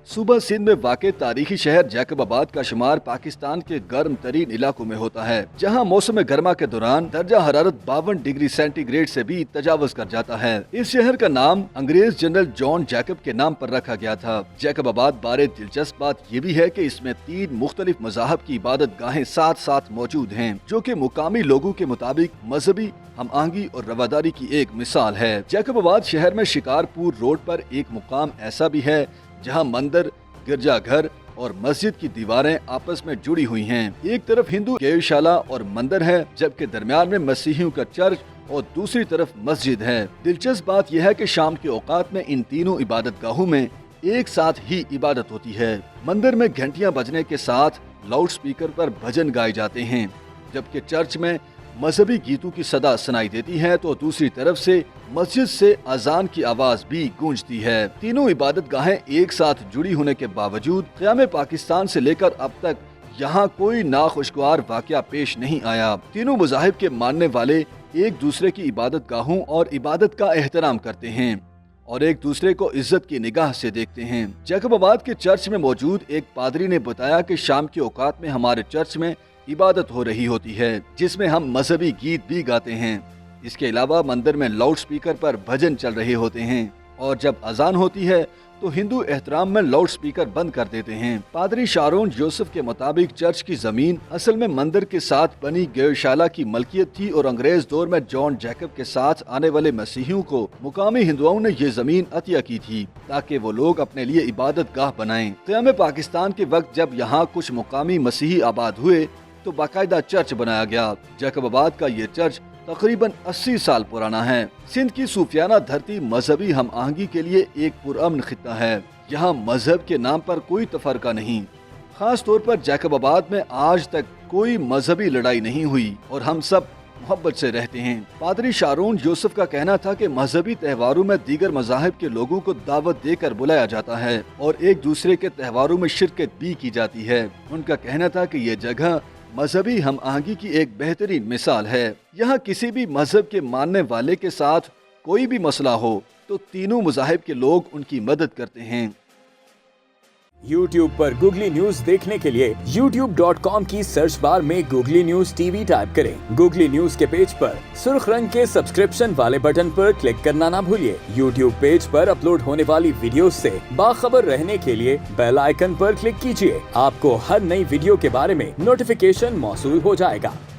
صوبہ سندھ میں واقع تاریخی شہر جیکب آباد کا شمار پاکستان کے گرم ترین علاقوں میں ہوتا ہے، جہاں موسم گرما کے دوران درجہ حرارت 52 ڈگری سینٹی گریڈ سے بھی تجاوز کر جاتا ہے۔ اس شہر کا نام انگریز جنرل جان جیکب کے نام پر رکھا گیا تھا۔ جیکب آباد بارے دلچسپ بات یہ بھی ہے کہ اس میں 3 مختلف مذاہب کی عبادت گاہیں ساتھ ساتھ موجود ہیں، جو کہ مقامی لوگوں کے مطابق مذہبی ہم آہنگی اور رواداری کی ایک مثال ہے۔ جیکب آباد شہر میں شکارپور روڈ پر ایک مقام ایسا بھی ہے جہاں مندر، گرجا گھر اور مسجد کی دیواریں آپس میں جڑی ہوئی ہیں۔ ایک طرف ہندو گیوشالہ اور مندر ہے، جبکہ درمیان میں مسیحیوں کا چرچ اور دوسری طرف مسجد ہے۔ دلچسپ بات یہ ہے کہ شام کے اوقات میں ان تینوں عبادت گاہوں میں ایک ساتھ ہی عبادت ہوتی ہے۔ مندر میں گھنٹیاں بجنے کے ساتھ لاؤڈ سپیکر پر بھجن گائے جاتے ہیں، جبکہ چرچ میں مذہبی گیتوں کی صدا سنائی دیتی ہے تو دوسری طرف سے مسجد سے اذان کی آواز بھی گونجتی ہے۔ تینوں عبادت گاہیں ایک ساتھ جڑی ہونے کے باوجود قیام پاکستان سے لے کر اب تک یہاں کوئی ناخوشگوار واقعہ پیش نہیں آیا۔ تینوں مذاہب کے ماننے والے ایک دوسرے کی عبادت گاہوں اور عبادت کا احترام کرتے ہیں اور ایک دوسرے کو عزت کی نگاہ سے دیکھتے ہیں۔ جیکب آباد کے چرچ میں موجود ایک پادری نے بتایا کہ شام کے اوقات میں ہمارے چرچ میں عبادت ہو رہی ہوتی ہے، جس میں ہم مذہبی گیت بھی گاتے ہیں۔ اس کے علاوہ مندر میں لاؤڈ سپیکر پر بھجن چل رہے ہوتے ہیں اور جب اذان ہوتی ہے تو ہندو احترام میں لاؤڈ سپیکر بند کر دیتے ہیں۔ پادری شارون یوسف کے مطابق چرچ کی زمین اصل میں مندر کے ساتھ بنی گیوشالہ کی ملکیت تھی اور انگریز دور میں جان جیکب کے ساتھ آنے والے مسیحیوں کو مقامی ہندوؤں نے یہ زمین عطیہ کی تھی تاکہ وہ لوگ اپنے لیے عبادت گاہ بنائیں۔ قیام پاکستان کے وقت جب یہاں کچھ مقامی مسیحی آباد ہوئے تو باقاعدہ چرچ بنایا گیا۔ جیکب آباد کا یہ چرچ تقریباً 80 سال پرانا ہے۔ سندھ کی صوفیانہ دھرتی مذہبی ہم آہنگی کے لیے ایک پرامن خطہ ہے۔ یہاں مذہب کے نام پر کوئی تفرقہ نہیں۔ خاص طور پر جیکب آباد میں آج تک کوئی مذہبی لڑائی نہیں ہوئی اور ہم سب محبت سے رہتے ہیں۔ پادری شارون یوسف کا کہنا تھا کہ مذہبی تہواروں میں دیگر مذاہب کے لوگوں کو دعوت دے کر بلایا جاتا ہے اور ایک دوسرے کے تہواروں میں شرکت بھی کی جاتی ہے۔ ان کا کہنا تھا کہ یہ جگہ مذہبی ہم آہنگی کی ایک بہترین مثال ہے۔ یہاں کسی بھی مذہب کے ماننے والے کے ساتھ کوئی بھی مسئلہ ہو تو تینوں مذاہب کے لوگ ان کی مدد کرتے ہیں۔ YouTube پر گوگلی نیوز دیکھنے کے لیے youtube.com کی سرچ بار میں googly news T V type کریں۔ گوگلی نیوز کے پیج پر سرخ رنگ کے سبسکرپشن والے بٹن پر کلک کرنا نہ بھولیے۔ YouTube پیج پر اپلوڈ ہونے والی ویڈیوز سے باخبر رہنے کے لیے بیل آئیکن پر کلک کیجیے۔ آپ کو ہر نئی ویڈیو کے بارے میں نوٹیفیکیشن موصول ہو جائے گا۔